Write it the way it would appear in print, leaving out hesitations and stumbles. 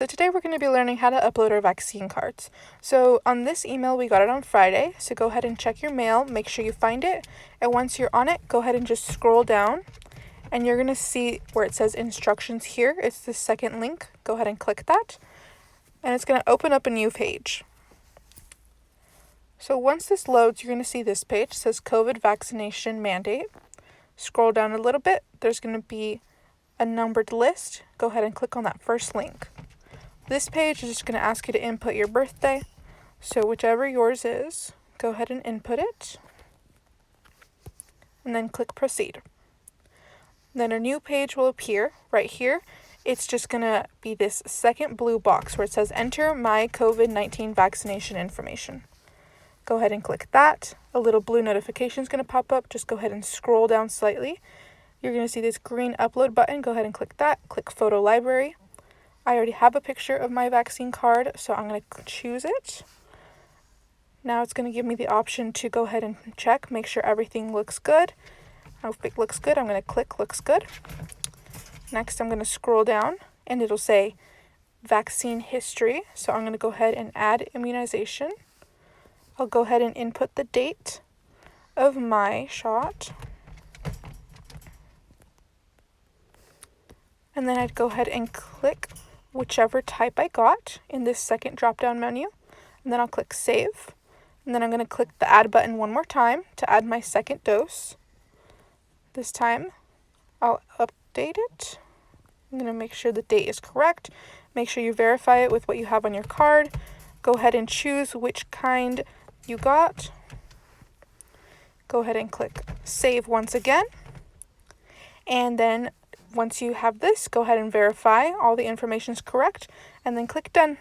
So today we're going to be learning how to upload our vaccine cards. So on this email, we got it on Friday. So go ahead and check your mail, make sure you find it. And once you're on it, go ahead and just scroll down and you're going to see where it says instructions here. It's the second link. Go ahead and click that. And it's going to open up a new page. So once this loads, you're going to see this page. It says COVID vaccination mandate. Scroll down a little bit. There's going to be a numbered list. Go ahead and click on that first link. This page is just going to ask you to input your birthday. So whichever yours is, go ahead and input it. And then click proceed. Then a new page will appear right here. It's just going to be this second blue box where it says enter my COVID-19 vaccination information. Go ahead and click that. A little blue notification is going to pop up. Just go ahead and scroll down slightly. You're going to see this green upload button. Go ahead and click that. Click photo library. I already have a picture of my vaccine card, so I'm going to choose it. Now it's going to give me the option to go ahead and check, make sure everything looks good. If it looks good, I'm going to click looks good. Next, I'm going to scroll down and it'll say vaccine history. So I'm going to go ahead and add immunization. I'll go ahead and input the date of my shot. And then I'd go ahead and click whichever type I got in this second drop-down menu. And then I'll click save. And then I'm going to click the add button one more time to add my second dose. This time I'll update it. I'm going to make sure the date is correct. Make sure you verify it with what you have on your card. Go ahead and choose which kind you got. Go ahead and click save once again. And then once you have this, go ahead and verify all the information is correct and then click done.